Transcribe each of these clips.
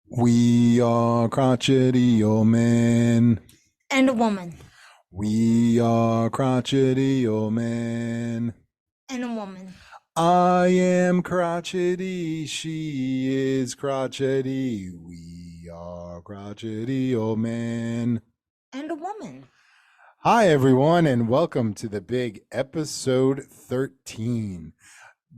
We are crotchety old men. And a woman. We are crotchety old men. And a woman. I am crotchety. She is crotchety. We are crotchety old men. And a woman. Hi, everyone, and welcome to the big episode 13.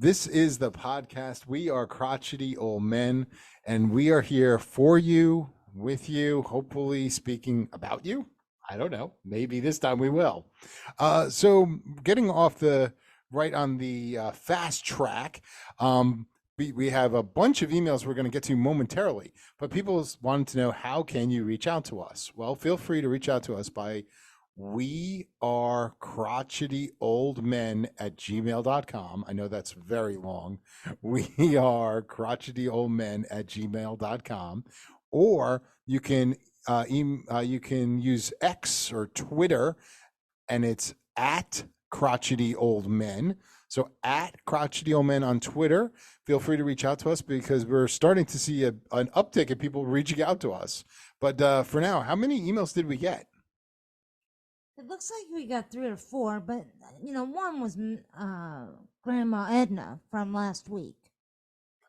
This is the podcast. We are crotchety old men, and we are here for you, with you, hopefully speaking about you. I don't know. Maybe this time we will. So, getting off the right on the fast track, we have a bunch of emails we're going to get to momentarily, but people wanted to know, how can you reach out to us? Well, feel free to reach out to us by we are crotchety old men at gmail.com. I know that's very long. We are crotchety old men at gmail.com. Or you can use X or Twitter, and it's at crotchety old men. So at crotchety old men on Twitter. Feel free to reach out to us because we're starting to see an uptick in people reaching out to us. But for now, how many emails did we get? It looks like we got three or four, but one was Grandma Edna from last week.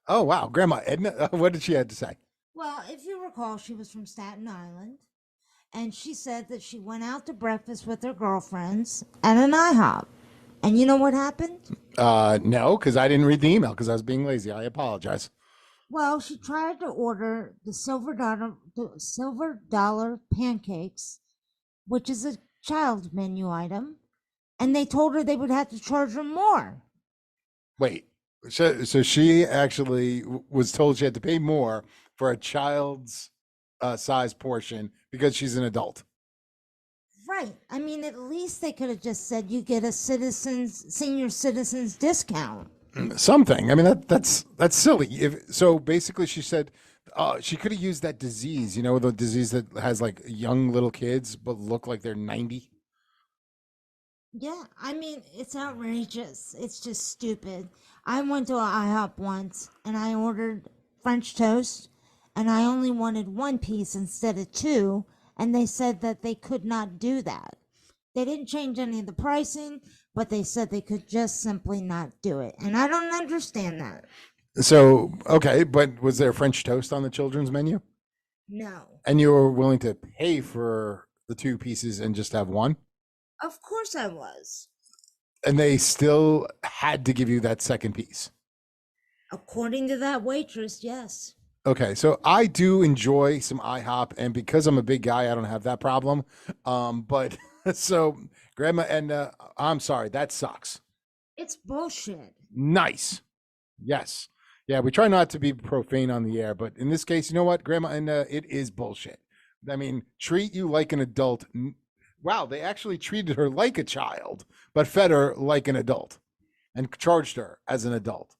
Oh, wow. Grandma Edna, what did she have to say? Well, if you recall, she was from Staten Island, and she said that she went out to breakfast with her girlfriends at an IHOP. And you know what happened? No, because I didn't read the email because I was being lazy. I apologize. Well, she tried to order the silver dollar pancakes, which is a child menu item, and they told her they would have to charge her more. Wait, so she actually was told she had to pay more for a child's size portion because she's an adult. Right. I mean, at least they could have just said you get a senior citizens discount. Something. I mean, that's silly. So basically, she said she could have used that disease. You know, the disease that has like young little kids but look like they're 90. Yeah, I mean, it's outrageous. It's just stupid. I went to a IHOP once and I ordered French toast and I only wanted one piece instead of two, and they said that they could not do that. They didn't change any of the pricing, but they said they could just simply not do it. And I don't understand that. So okay, but was there French toast on the children's menu? No. And you were willing to pay for the two pieces and just have one? Of course I was. And they still had to give you that second piece. According to that waitress, yes. Okay, so I do enjoy some IHOP, and because I'm a big guy, I don't have that problem. But so Grandma Edna, I'm sorry, that sucks. It's bullshit. Nice, yes, yeah. We try not to be profane on the air, but in this case, you know what, Grandma Edna, it is bullshit. I mean, treat you like an adult. Wow, they actually treated her like a child, but fed her like an adult and charged her as an adult.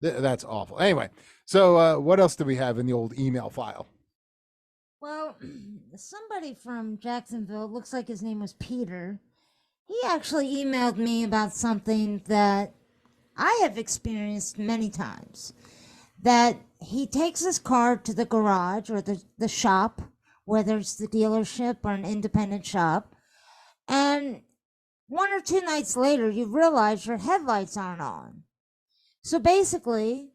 That's awful. Anyway, so what else do we have in the old email file? Well, somebody from Jacksonville, looks like his name was Peter. He actually emailed me about something that I have experienced many times. That he takes his car to the garage or the shop, whether it's the dealership or an independent shop, and one or two nights later, you realize your headlights aren't on. So basically,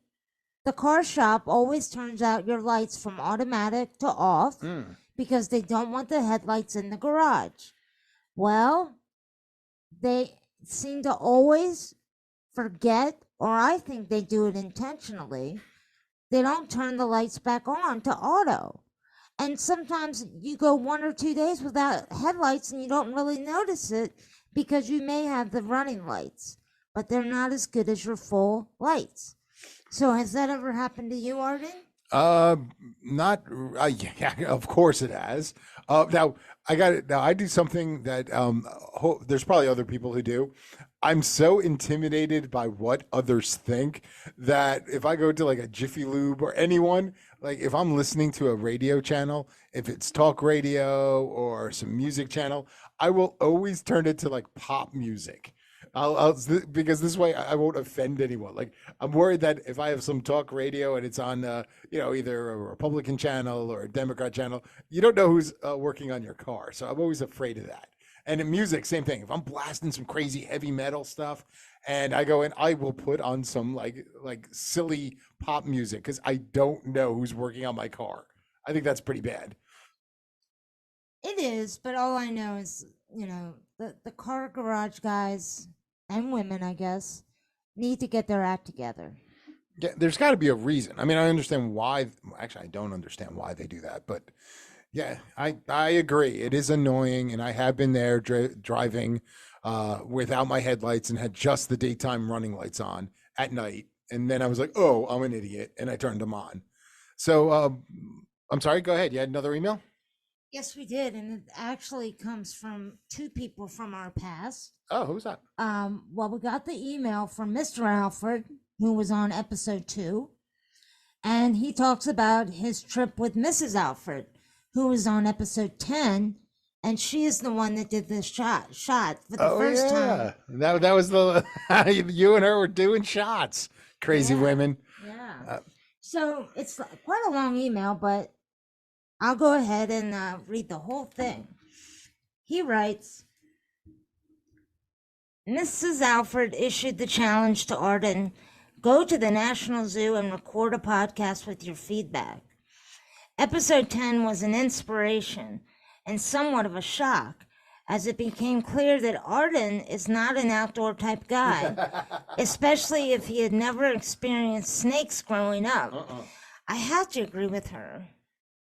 the car shop always turns out your lights from automatic to off Mm. because they don't want the headlights in the garage. Well, they seem to always forget, or I think they do it intentionally. They don't turn the lights back on to auto. And sometimes you go 1 or 2 days without headlights and you don't really notice it because you may have the running lights, but they're not as good as your full lights. So has that ever happened to you, Arden? Uh, not. Yeah, of course it has. Now I got it. Now I do something that there's probably other people who do. I'm so intimidated by what others think that if I go to like a Jiffy Lube or anyone, like if I'm listening to a radio channel, if it's talk radio or some music channel, I will always turn it to like pop music. because this way I won't offend anyone. Like I'm worried that if I have some talk radio and it's on, either a Republican channel or a Democrat channel, you don't know who's working on your car. So I'm always afraid of that. And in music, same thing. If I'm blasting some crazy heavy metal stuff, and I go in, I will put on some like silly pop music because I don't know who's working on my car. I think that's pretty bad. It is, but all I know is, the car garage guys and women, I guess, need to get their act together. Yeah, there's got to be a reason. I mean, I understand why. Actually, I don't understand why they do that, but yeah, I agree. It is annoying, and I have been there driving without my headlights and had just the daytime running lights on at night, and then I was like, "Oh, I'm an idiot," and I turned them on. So, I'm sorry. Go ahead. You had another email? Yes, we did, and it actually comes from two people from our past. Oh, who's that? Well, we got the email from Mr. Alfred, who was on episode 2, and he talks about his trip with Mrs. Alfred, who was on episode 10, and she is the one that did the shot for the Oh first yeah, time. that was the you and her were doing shots. Crazy Yeah, women. yeah. Uh, So it's quite a long email, but I'll go ahead and read the whole thing. He writes, Mrs. Alfred issued the challenge to Arden: go to the National Zoo and record a podcast with your feedback. Episode 10 was an inspiration and somewhat of a shock, as it became clear that Arden is not an outdoor type guy, especially if he had never experienced snakes growing up. I had to agree with her.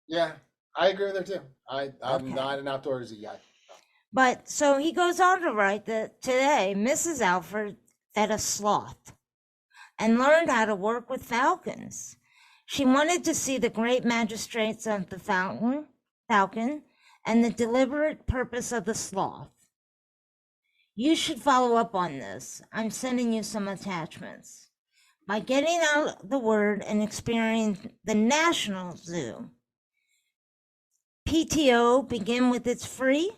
Yeah, I agree with her too. I'm Okay. not an outdoorsy guy. But so he goes on to write that today Mrs. Alfred fed a sloth and learned how to work with falcons. She wanted to see the great magistrates of the falcon and the deliberate purpose of the sloth. You should follow up on this. I'm sending you some attachments. By getting out the word and experiencing the National Zoo. PTO begin with its free.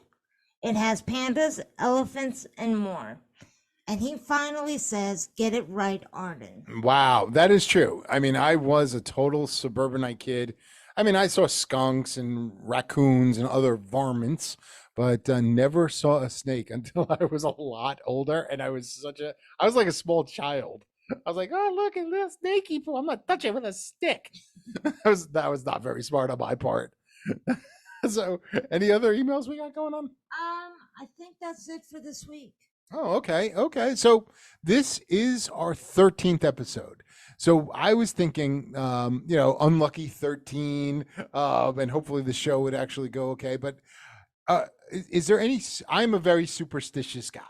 It has pandas, elephants, and more. And he finally says, get it right, Arden. Wow, that is true. I mean, I was a total suburbanite kid. I mean, I saw skunks and raccoons and other varmints, but never saw a snake until I was a lot older. And I was like a small child. I was like, oh, look at this snaky poo. I'm not touching it with a stick. That was not very smart on my part. So, any other emails we got going on? I think that's it for this week. Oh, okay. Okay. So this is our 13th episode. So I was thinking, unlucky 13, and hopefully the show would actually go okay. But is there I'm a very superstitious guy.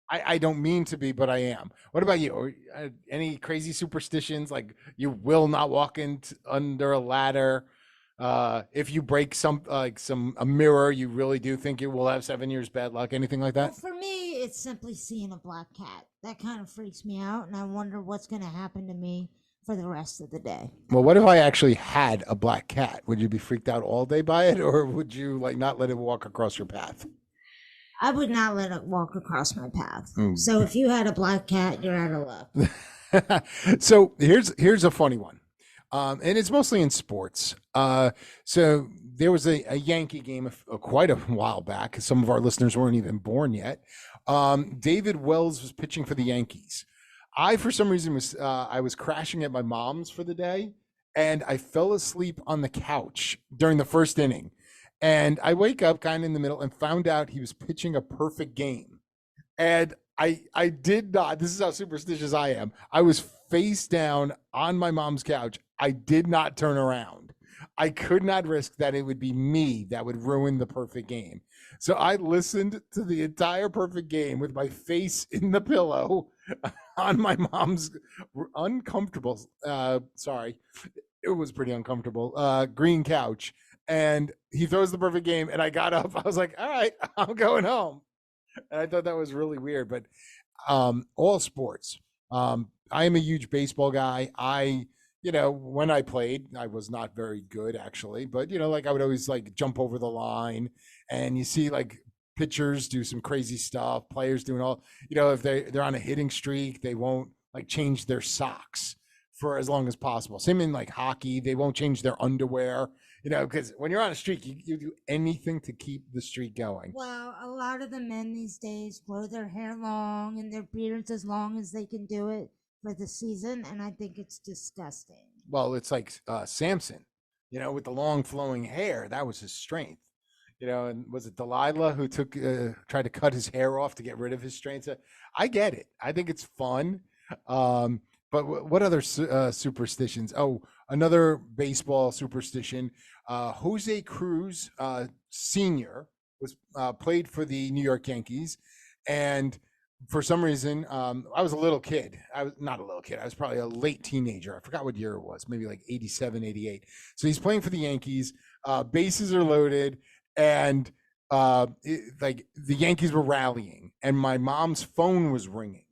I don't mean to be, but I am. What about you? Any crazy superstitions? Like you will not walk under a ladder. If you break a mirror, you really do think you will have 7 years bad luck. Anything like Well, that? for me, it's simply seeing a black cat. That kind of freaks me out, and I wonder what's going to happen to me for the rest of the day. Well, what if I actually had a black cat? Would you be freaked out all day by it, or would you like not let it walk across your path? I would not let it walk across my path. Mm. So if you had a black cat, you're out of luck. So here's a funny one, and it's mostly in sports. So there was a Yankee game quite a while back. Some of our listeners weren't even born yet. David Wells was pitching for the Yankees. For some reason, I was crashing at my mom's for the day, and I fell asleep on the couch during the first inning. And I wake up kind of in the middle and found out he was pitching a perfect game. And I did not. This is how superstitious I am. I was face down on my mom's couch. I did not turn around. I could not risk that it would be me that would ruin the perfect game. So I listened to the entire perfect game with my face in the pillow on my mom's uncomfortable, sorry, it was pretty uncomfortable, green couch. And he throws the perfect game, and I got up. I was like, all right, I'm going home. And I thought that was really weird. But all sports. I am a huge baseball guy. When I played, I was not very good actually, but like I would always like jump over the line, and you see like pitchers do some crazy stuff, players doing all, if they're on a hitting streak, they won't like change their socks for as long as possible. Same in like hockey, they won't change their underwear, because when you're on a streak, you do anything to keep the streak going. Well, a lot of the men these days grow their hair long and their beards as long as they can do it for the season, and I think it's disgusting. Well, it's like Samson, with the long flowing hair, that was his strength. And was it Delilah who tried to cut his hair off to get rid of his strength? I get it. I think it's fun. But what other superstitions? Oh, another baseball superstition. Jose Cruz Sr. was played for the New York Yankees, and for some reason, I was a little kid. I was not a little kid. I was probably a late teenager. I forgot what year it was, maybe like 87, 88. So he's playing for the Yankees. Bases are loaded, and like the Yankees were rallying, and my mom's phone was ringing.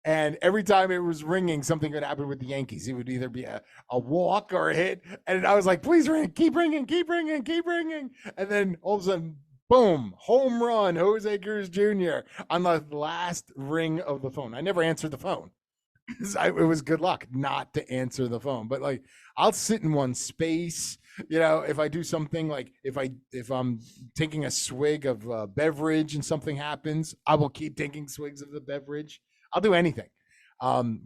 And every time it was ringing, something would happen with the Yankees. It would either be a walk or a hit. And I was like, please ring, keep ringing, keep ringing, keep ringing. And then all of a sudden, boom, home run, Jose Cruz Jr. on the last ring of the phone. I never answered the phone. It was good luck not to answer the phone. But like, I'll sit in one space. If I do something like if I'm taking a swig of a beverage and something happens, I will keep taking swigs of the beverage. I'll do anything.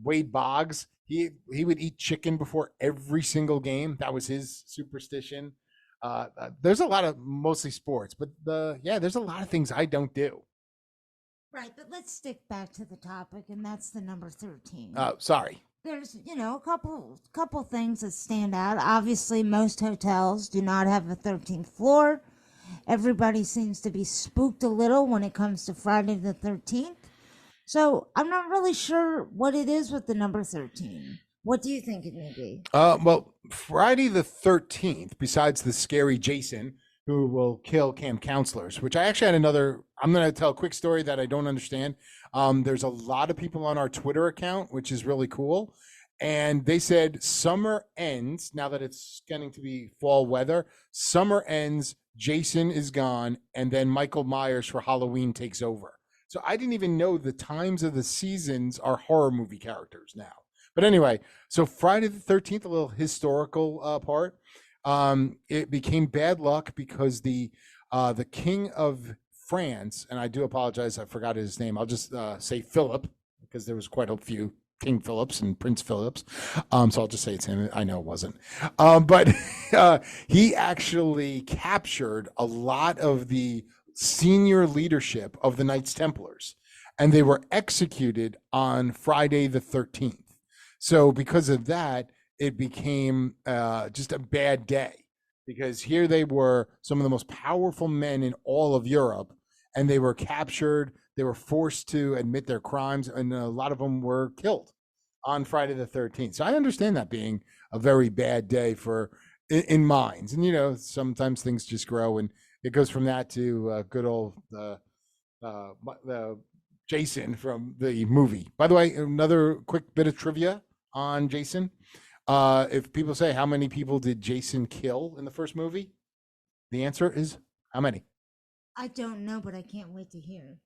Wade Boggs, he would eat chicken before every single game. That was his superstition. There's a lot of mostly sports, but there's a lot of things I don't do. Right, but let's stick back to the topic, and that's the number 13. Sorry. There's, a couple things that stand out. Obviously, most hotels do not have a 13th floor. Everybody seems to be spooked a little when it comes to Friday the 13th. So I'm not really sure what it is with the number 13. What do you think it may be? Well, Friday the 13th, besides the scary Jason who will kill camp counselors, which I actually had I'm going to tell a quick story that I don't understand. There's a lot of people on our Twitter account, which is really cool. And they said summer ends, now that it's getting to be fall weather, summer ends, Jason is gone, and then Michael Myers for Halloween takes over. So I didn't even know the times of the seasons are horror movie characters now. But anyway, so Friday the 13th, a little historical part. It became bad luck because the king of France, and I do apologize, I forgot his name. I'll just say Philip, because there was quite a few King Philips and Prince Philips. So I'll just say it's him. I know it wasn't. But he actually captured a lot of the senior leadership of the Knights Templars, and they were executed on Friday the 13th. So because of that, it became just a bad day, because here they were, some of the most powerful men in all of Europe, and they were captured. They were forced to admit their crimes, and a lot of them were killed on Friday the 13th. So I understand that being a very bad day in minds. And, sometimes things just grow, and it goes from that to good old Jason from the movie. By the way, another quick bit of trivia on Jason. If people say, how many people did Jason kill in the first movie? The answer is how many? I don't know, but I can't wait to hear.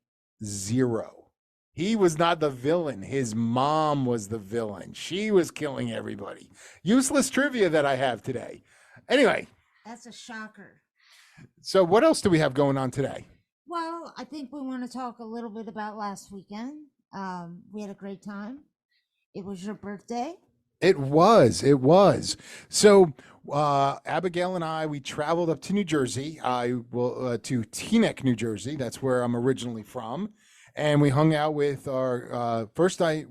0. He was not the villain. His mom was the villain. She was killing everybody. Useless trivia that I have today. Anyway. That's a shocker. So what else do we have going on today? Well, I think we want to talk a little bit about last weekend. We had a great time. It was your birthday. It was. So Abigail and I, we traveled up to New Jersey. To Teaneck, New Jersey. That's where I'm originally from. And we hung out with our,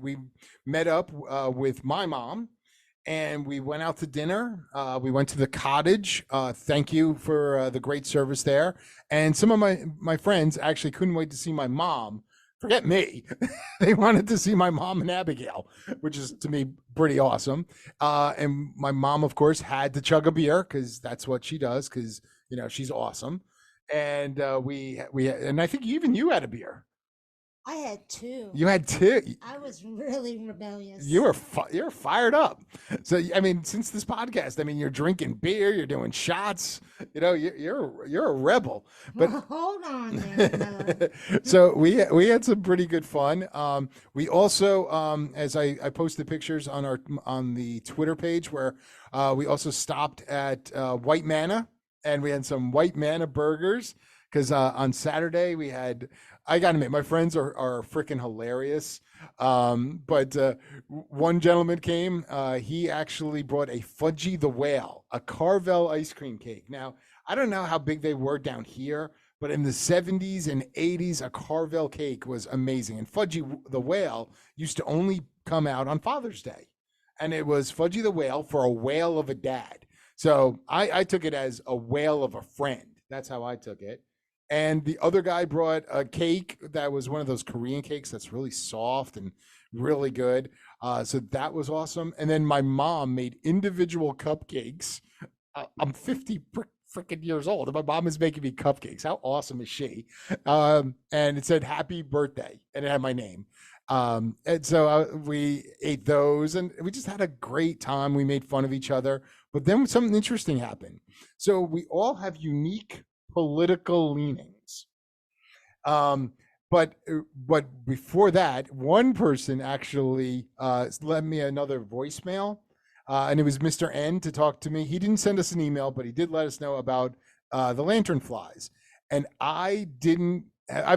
we met up with my mom, and we went out to dinner. We went to the cottage. Thank you for the great service there. And some of my friends actually couldn't wait to see my mom. Forget me. They wanted to see my mom and Abigail, which is to me pretty awesome. And my mom, of course, had to chug a beer because that's what she does, because she's awesome. And and I think even you had a beer. I had two. You had two. I was really rebellious. You're fired up. So I mean, since this podcast, I mean, you're drinking beer, you're doing shots. You know, you're a rebel. But Well, hold on there, fella. so we had some pretty good fun. We also, as I posted pictures on the Twitter page, where we also stopped at White Manna, and we had some White Manna burgers because on Saturday we had. I gotta admit, my friends are freaking hilarious. But one gentleman came. He actually brought a Fudgy the Whale, a Carvel ice cream cake. Now, I don't know how big they were down here, but in the 70s and 80s, a Carvel cake was amazing. And Fudgy the Whale used to only come out on Father's Day. And it was Fudgy the Whale for a whale of a dad. So I took it as a whale of a friend. That's how I took it. And the other guy brought a cake that was one of those Korean cakes that's really soft and really good. So that was awesome. And then my mom made individual cupcakes. I'm 50 freaking years old, and my mom is making me cupcakes. How awesome is she? And it said "Happy Birthday," and it had my name. And so we ate those, and we just had a great time. We made fun of each other, but then something interesting happened. So we all have unique political leanings. But before that, one person actually left me another voicemail, and it was Mr. N to talk to me. He didn't send us an email, but he did let us know about the lanternflies. And I've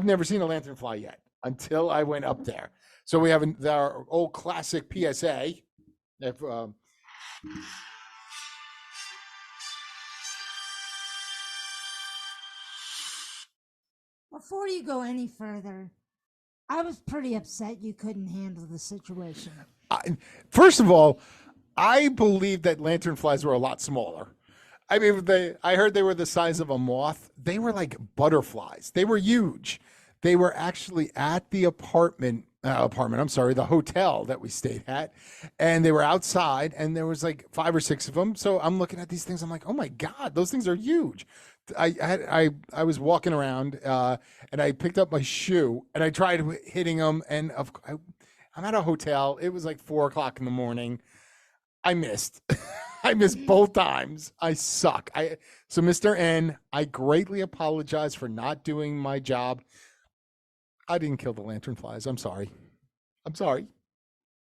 never seen a lanternfly yet until I went up there. So we have our old classic PSA. If Before you go any further, I was pretty upset you couldn't handle the situation. First of all, I believe that lanternflies were a lot smaller. I mean, I heard they were the size of a moth. They were like butterflies. They were huge. They were actually at the I'm sorry, the hotel that we stayed at, and they were outside, and there was like 5 or 6 of them. So I'm looking at these things. I'm like, oh my god, those things are huge. I was walking around, and I picked up my shoe, and I tried hitting them, and I'm at a hotel. It was like 4 o'clock in the morning. I missed. I missed both times. I suck. So Mr. N, I greatly apologize for not doing my job. I didn't kill the lanternflies. I'm sorry. I'm sorry.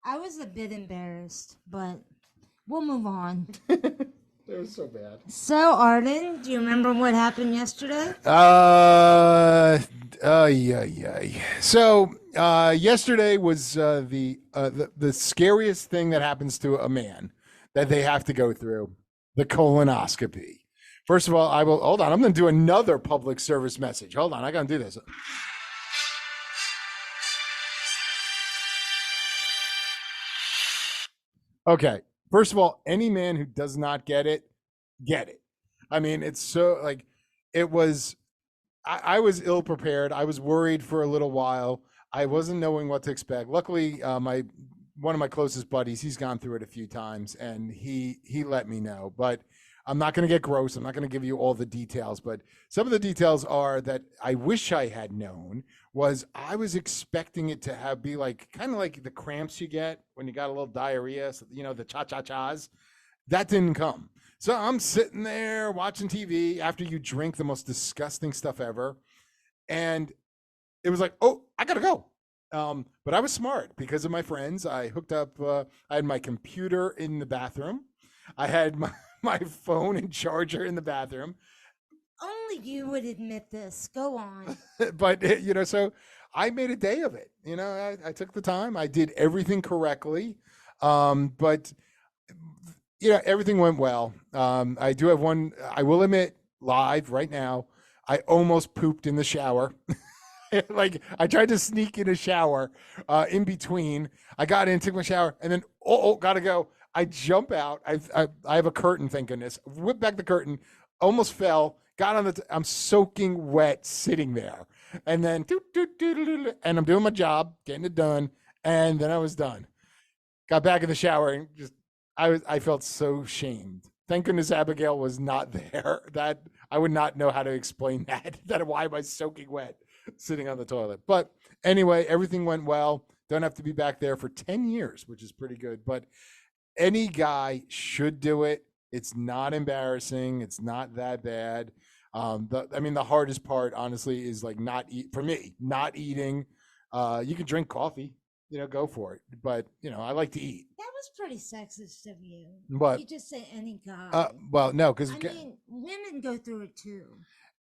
I was a bit embarrassed, but we'll move on. It was so bad. So, Arden, do you remember what happened yesterday? Yeah. So yesterday was the scariest thing that happens to a man that they have to go through, the colonoscopy. First of all, hold on. I'm going to do another public service message. Hold on. I got to do this. Okay. First of all, any man who does not get it, get it. I mean, it's so like it was. I was ill prepared. I was worried for a little while. I wasn't knowing what to expect. Luckily, my one of my closest buddies, he's gone through it a few times, and he let me know. But I'm not going to get gross. I'm not going to give you all the details. But some of the details are that I wish I had known was I was expecting it to be like kind of like the cramps you get when you got a little diarrhea. So, you know, the cha-cha-chas. That didn't come. So I'm sitting there watching TV after you drink the most disgusting stuff ever. And it was like, oh, I got to go. But I was smart because of my friends. I hooked up, I had my computer in the bathroom. I had my phone and charger in the bathroom. Only you would admit this. Go on. But, you know, so I made a day of it. You know, I took the time. I did everything correctly. But you know, everything went well. I do have one, I will admit live right now, I almost pooped in the shower. Like I tried to sneak in a shower in between. I got in, took my shower, and then, gotta go. I jump out. I have a curtain, thank goodness. Whip back the curtain, almost fell, got on I'm soaking wet sitting there. And then, and I'm doing my job, getting it done. And then I was done. Got back in the shower and just, I felt so shamed. Thank goodness Abigail was not there. That I would not know how to explain that. That why am I soaking wet? sitting on the toilet. But anyway, everything went well. Don't have to be back there for 10 years, which is pretty good. But any guy should do it. It's not embarrassing. It's not that bad. I mean, the hardest part, honestly, is like not eat for me, not eating. You can drink coffee, go for it. But I like to eat. That was pretty sexist of you. But You just say any guy. well, no, because I mean, women go through it too.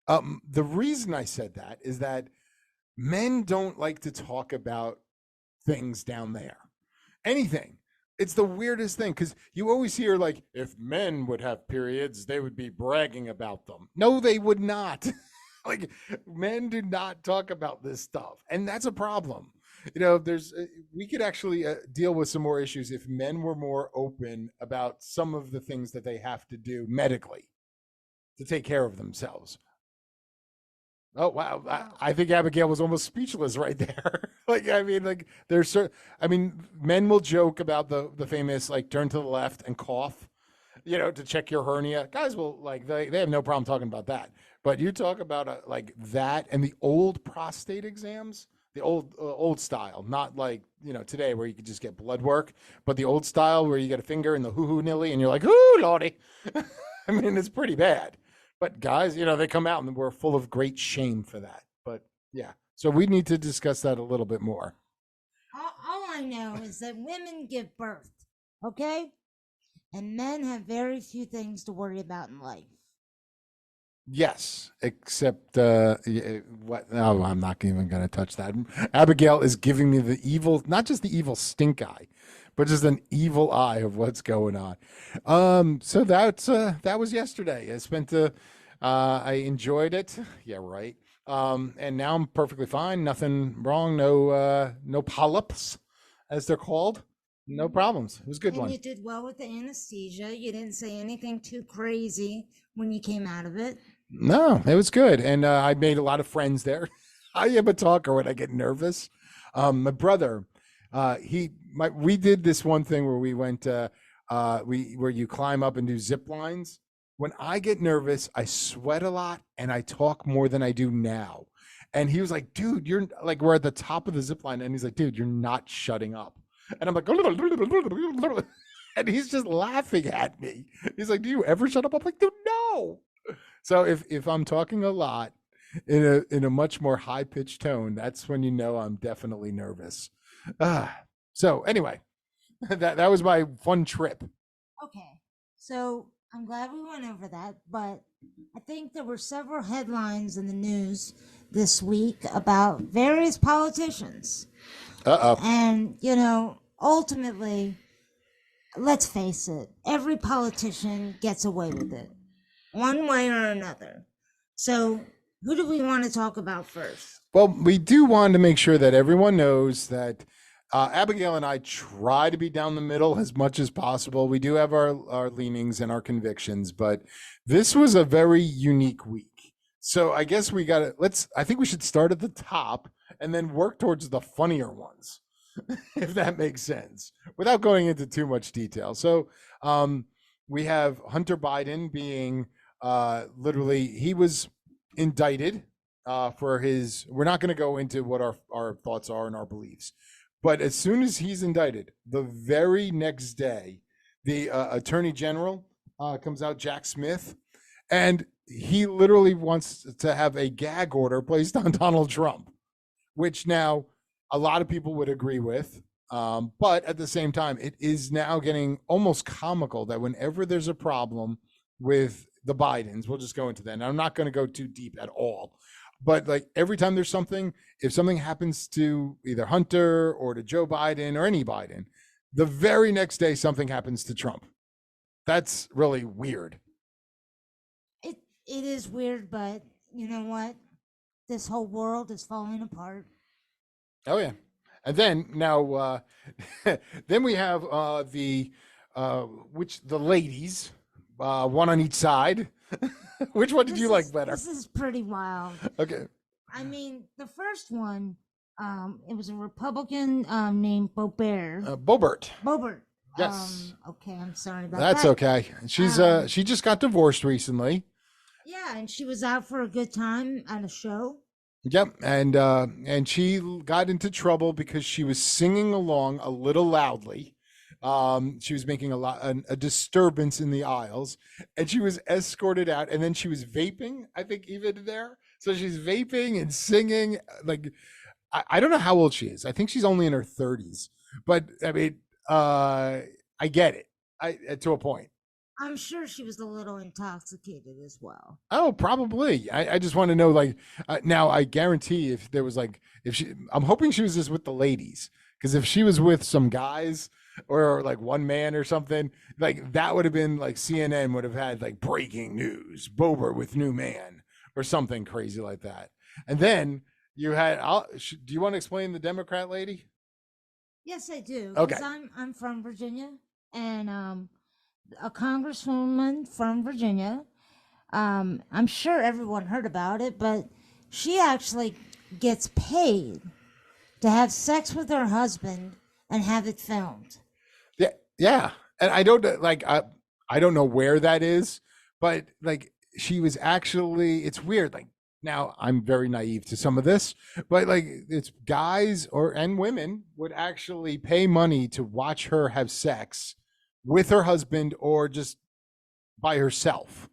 the reason I said that is that men don't like to talk about things down there. Anything. It's the weirdest thing because you always hear like if men would have periods, they would be bragging about them. No, they would not. Like men do not talk about this stuff, and that's a problem. There's we could actually deal with some more issues if men were more open about some of the things that they have to do medically to take care of themselves. Oh wow! I think Abigail was almost speechless right there. Like I mean, like there's certain. I mean, men will joke about the famous like turn to the left and cough, to check your hernia. Guys will like they have no problem talking about that. But you talk about like that and the old prostate exams, the old style, not like today where you could just get blood work, but the old style where you get a finger in the hoo hoo nilly and you're like, ooh lordy. I mean, it's pretty bad. But guys, they come out and we're full of great shame for that. But yeah, so we need to discuss that a little bit more. All I know is that women give birth, okay? And men have very few things to worry about in life. Yes, except what? No, I'm not even going to touch that. Abigail is giving me the evil, not just the evil stink eye, but just an evil eye of what's going on. So that was yesterday. I enjoyed it. Yeah, right. And now I'm perfectly fine. Nothing wrong. No polyps, as they're called. No problems. It was a good And one. you did well with the anesthesia. You didn't say anything too crazy when you came out of it. No, it was good, and I made a lot of friends there. I am a talker when I get nervous. My brother, we did this one thing where we went, where you climb up and do zip lines. When I get nervous, I sweat a lot and I talk more than I do now. And he was like, "Dude, you're like we're at the top of the zip line," and he's like, "Dude, you're not shutting up." And I'm like, and he's just laughing at me. He's like, "Do you ever shut up?" I'm like, "Dude, no." So if I'm talking a lot in a much more high pitched tone, that's when I'm definitely nervous. So anyway, that was my fun trip. Okay. So I'm glad we went over that, but I think there were several headlines in the news this week about various politicians. Uh-oh. And, ultimately, let's face it, every politician gets away with it, one way or another. So, who do we want to talk about first? Well, we do want to make sure that everyone knows that Abigail and I try to be down the middle as much as possible. We do have our leanings and our convictions, but this was a very unique week. So I guess I think we should start at the top and then work towards the funnier ones, if that makes sense, without going into too much detail. So we have Hunter Biden being literally, he was indicted we're not going to go into what our thoughts are and our beliefs. But as soon as he's indicted, the very next day, the attorney general comes out, Jack Smith, and he literally wants to have a gag order placed on Donald Trump, which now a lot of people would agree with. But at the same time, it is now getting almost comical that whenever there's a problem with the Bidens, we'll just go into that. And I'm not going to go too deep at all. But like every time there's something, if something happens to either Hunter or to Joe Biden or any Biden, the very next day something happens to Trump. That's really weird. It is weird, but you know what? This whole world is falling apart. Oh yeah. And then now then we have the ladies, one on each side. Which one did you like better? This is pretty wild. Okay. I mean, the first one, it was a Republican named Boebert. Boebert. Yes. Okay, I'm sorry about That's that. okay. She's she just got divorced recently. Yeah, and she was out for a good time at a show. Yep, and she got into trouble because she was singing along a little loudly. She was making a disturbance in the aisles, and she was escorted out. And then she was vaping, I think, even there. So she's vaping and singing. Like I don't know how old she is. I think she's only in her 30s. But I mean, I get it. I to a point. I'm sure she was a little intoxicated as well. Oh, probably. I just want to know, like, now I guarantee if there was like, if she, I'm hoping she was just with the ladies, because if she was with some guys or like one man or something, like that would have been like CNN would have had like breaking news, Bober with new man or something crazy like that. And then you had, do you want to explain the Democrat lady? Yes, I do, Okay. because I'm from Virginia, and a congresswoman from Virginia. I'm sure everyone heard about it, but she actually gets paid to have sex with her husband and have it filmed. Yeah, yeah. And I don't like I don't know where that is, but like she was actually it's weird. Like now I'm very naive to some of this, but like it's guys or and women would actually pay money to watch her have sex with her husband or just by herself.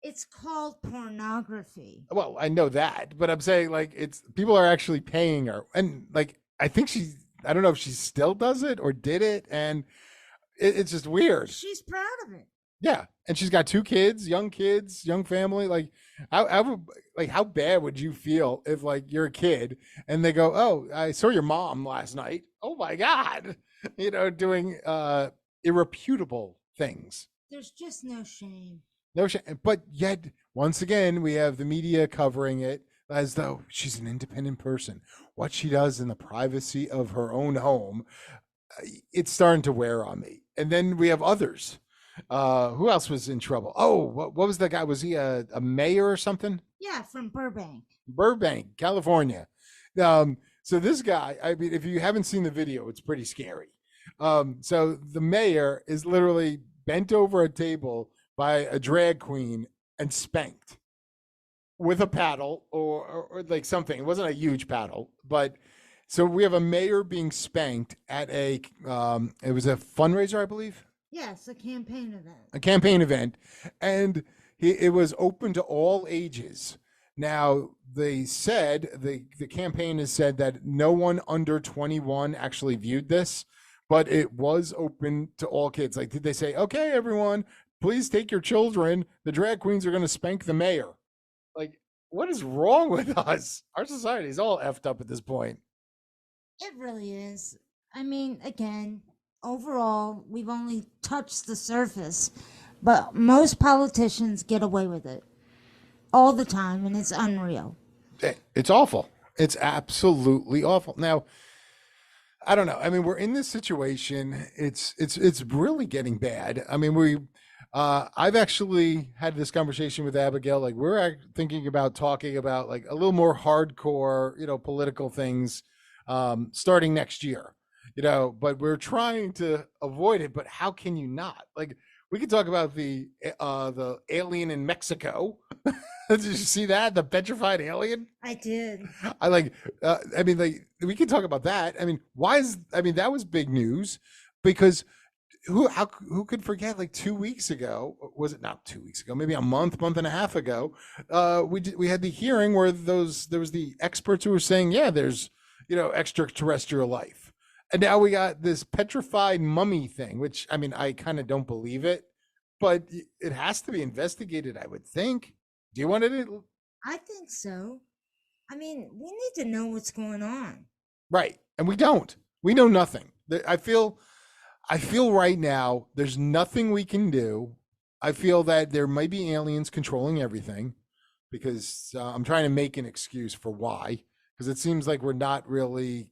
It's called pornography. Well, I know that, but I'm saying like it's people are actually paying her. And like I think she I don't know if she still does it or did it and it's just weird. She's proud of it. Yeah, and she's got two kids, young family. Like, how bad would you feel if like you're a kid and they go, "Oh, I saw your mom last night." Oh my god, doing irreputable things. There's just no shame. No, but yet once again we have the media covering it as though she's an independent person. What she does in the privacy of her own home, it's starting to wear on me. And then we have others. Who else was in trouble? Oh, what was that guy? Was he a mayor or something? Yeah, from Burbank. Burbank, California. So this guy, I mean, if you haven't seen the video, it's pretty scary. So the mayor is literally bent over a table by a drag queen and spanked with a paddle or like something. It wasn't a huge paddle, but so we have a mayor being spanked at it was a fundraiser, I believe, Yes, a campaign event. a campaign event, and it was open to all ages. Now they said the campaign has said that no one under 21 actually viewed this, but it was open to all kids. Like, did they say, okay, everyone, please take your children? The drag queens are going to spank the mayor. Like, what is wrong with us? Our society is all effed up at this point. It really is. I mean, again, overall, we've only touched the surface, but most politicians get away with it all the time, and it's unreal. It's awful. It's absolutely awful. Now, I don't know. I mean, we're in this situation. It's really getting bad. I mean, I've actually had this conversation with Abigail. Like, we're thinking about talking about like a little more hardcore, political things, starting next year. But we're trying to avoid it. But how can you not? Like, we could talk about the alien in Mexico. Did you see that? The petrified alien? I did. I like, I mean, like, we can talk about that. I mean, that was big news because who could forget like 2 weeks ago, was it not 2 weeks ago, maybe a month and a half ago, we had the hearing where there was the experts who were saying, yeah, there's, extraterrestrial life. And now we got this petrified mummy thing, which I mean, I kind of don't believe it, but it has to be investigated, I would think. Do you want to? I think so. I mean, we need to know what's going on. Right. And we don't. We know nothing. I feel right now there's nothing we can do. I feel that there might be aliens controlling everything because I'm trying to make an excuse for why, because it seems like we're not really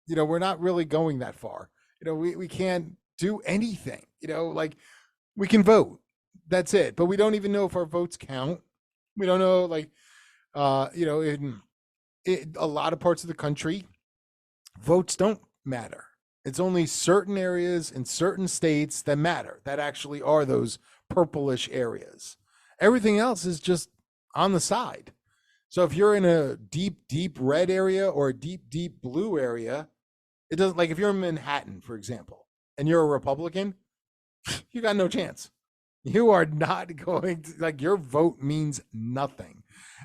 going that far. We can't do anything, like we can vote. That's it. But we don't even know if our votes count. We don't know, like, in a lot of parts of the country, votes don't matter. It's only certain areas in certain states that matter, that actually are those purplish areas. Everything else is just on the side. So if you're in a deep, deep red area or a deep, deep blue area, it doesn't, like if you're in Manhattan, for example, and you're a Republican, you got no chance. You are not going to, like, your vote means nothing.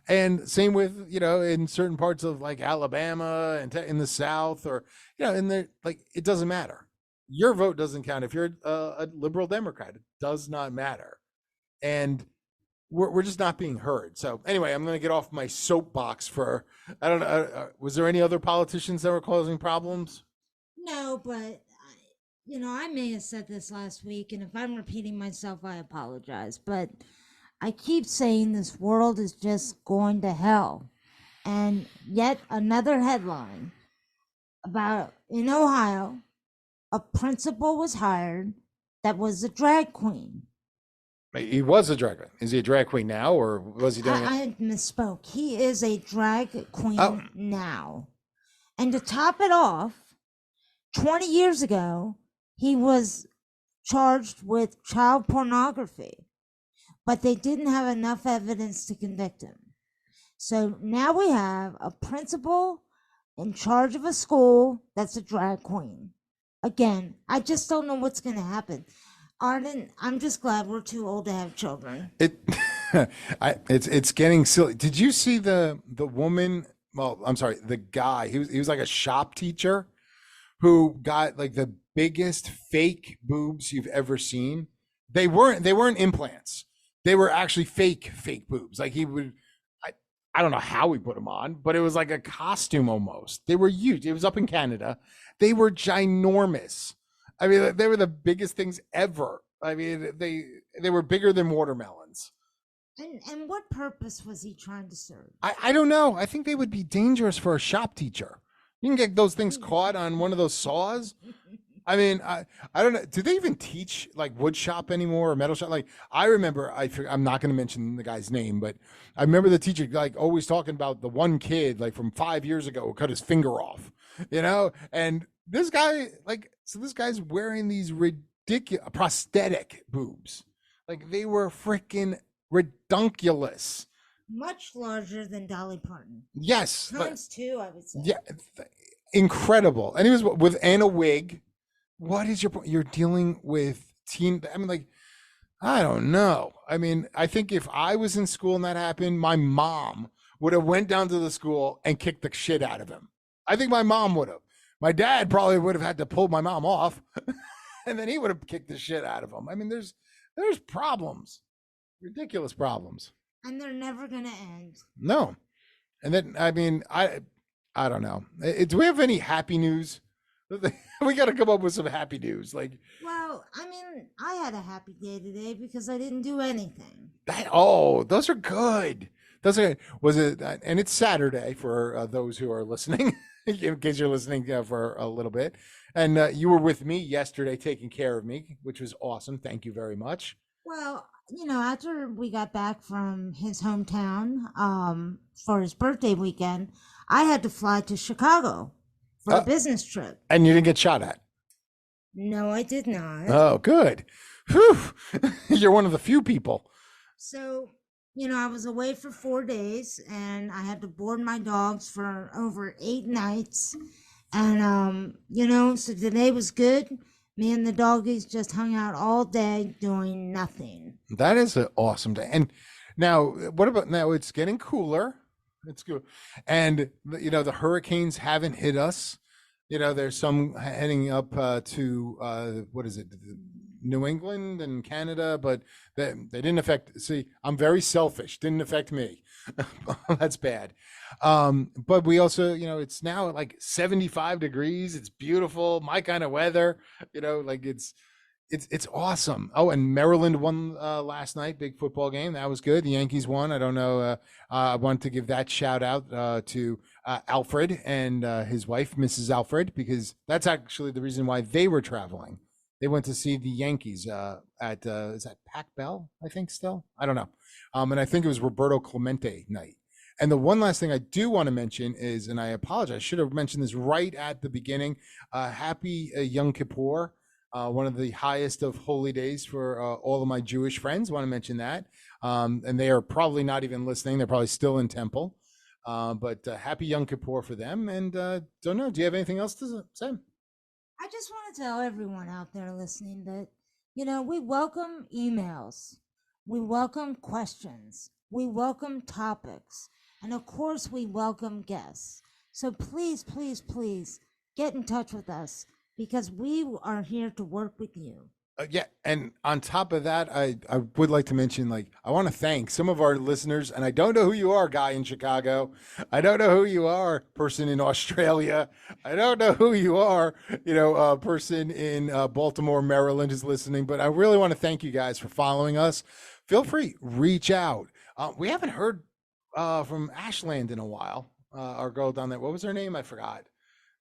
And same with, in certain parts of like Alabama and in the South, or, in there, like, it doesn't matter. Your vote doesn't count. If you're a liberal Democrat, it does not matter. And we're just not being heard. So anyway, I'm going to get off my soapbox for, I don't know. Was there any other politicians that were causing problems? No, but I may have said this last week, and if I'm repeating myself, I apologize. But I keep saying this world is just going to hell. And yet another headline about in Ohio, a principal was hired that was a drag queen. He was a drag queen. Is he a drag queen now, or was he doing it? I misspoke. He is a drag queen Oh. now. And to top it off, 20 years ago, he was charged with child pornography, but they didn't have enough evidence to convict him. So now we have a principal in charge of a school that's a drag queen. Again, I just don't know what's going to happen. Arden, I'm just glad we're too old to have children. It's getting silly. Did you see the woman? Well, I'm sorry, the guy. He was like a shop teacher who got like the biggest fake boobs you've ever seen. They weren't implants. They were actually fake boobs. Like he would. I don't know how he put them on, but it was like a costume almost. They were huge. It was up in Canada. They were ginormous. I mean, they were the biggest things ever. I mean, they were bigger than watermelons. And what purpose was he trying to serve? I don't know. I think they would be dangerous for a shop teacher. You can get those things caught on one of those saws. I mean, I don't know. Do they even teach like wood shop anymore or metal shop? Like I remember, I'm not going to mention the guy's name, but I remember the teacher like always talking about the one kid like from 5 years ago who cut his finger off, and this guy this guy's wearing these ridiculous prosthetic boobs. Like they were freaking redunculous. Much larger than Dolly Parton. Yes. Times two, I would say. Yeah. Incredible. And he was with Anna wig. What is your point? You're dealing with teen. I mean, like, I don't know. I mean, I think if I was in school and that happened, my mom would have went down to the school and kicked the shit out of him. I think my mom would have. My dad probably would have had to pull my mom off, and then he would have kicked the shit out of him. I mean, there's problems, ridiculous problems, and they're never gonna end. No, and then I mean, I don't know. Do we have any happy news? We got to come up with some happy news. Like, well, I mean, I had a happy day today because I didn't do anything. Those are good. Those are was it, and it's Saturday for those who are listening. In case you're listening for a little bit, and you were with me yesterday, taking care of me, which was awesome. Thank you very much. Well, after we got back from his hometown, for his birthday weekend, I had to fly to Chicago for a business trip. And you didn't get shot at? No, I did not. Oh, good. Whew. You're one of the few people. So, I was away for 4 days and I had to board my dogs for over 8 nights. And, so today was good. Me and the doggies just hung out all day doing nothing. That is an awesome day. And now, what about now? It's getting cooler. It's good. And, the hurricanes haven't hit us. There's some heading up to, what is it? New England and Canada, but they didn't affect. See, I'm very selfish. Didn't affect me. That's bad. But we also, it's now like 75 degrees. It's beautiful. My kind of weather. Like it's awesome. Oh, and Maryland won last night. Big football game. That was good. The Yankees won. I don't know. I want to give that shout out to Alfred and his wife, Mrs. Alfred, because that's actually the reason why they were traveling. They went to see the Yankees at is that Pac Bell? I think still. I don't know. And I think it was Roberto Clemente night. And the one last thing I do want to mention is, and I apologize, I should have mentioned this right at the beginning. Happy Yom Kippur, one of the highest of holy days for all of my Jewish friends. Want to mention that. And they are probably not even listening. They're probably still in temple. But happy Yom Kippur for them. And don't know, do you have anything else to say? I just want to tell everyone out there listening that, we welcome emails, we welcome questions, we welcome topics, and of course, we welcome guests. So please, please, please get in touch with us because we are here to work with you. Yeah, and on top of that, I would like to mention, like, I want to thank some of our listeners, and I don't know who you are, guy in Chicago. I don't know who you are, person in Australia. I don't know who you are, person in Baltimore, Maryland is listening. But I really want to thank you guys for following us. Feel free, reach out. We haven't heard from Ashland in a while. Our girl down there, what was her name? I forgot.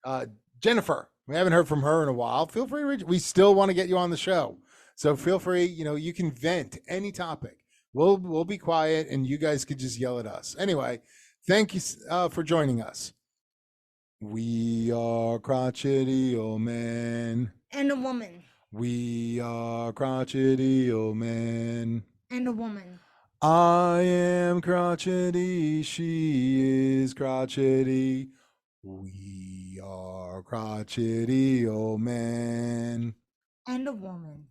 uh, Jennifer. We haven't heard from her in a while. Feel free to reach. We still want to get you on the show, so feel free. You can vent any topic. We'll be quiet, and you guys could just yell at us. Anyway, thank you for joining us. We are crotchety old men. And a woman. We are crotchety old men. And a woman. I am crotchety. She is crotchety. We are crotchety old men. And a woman.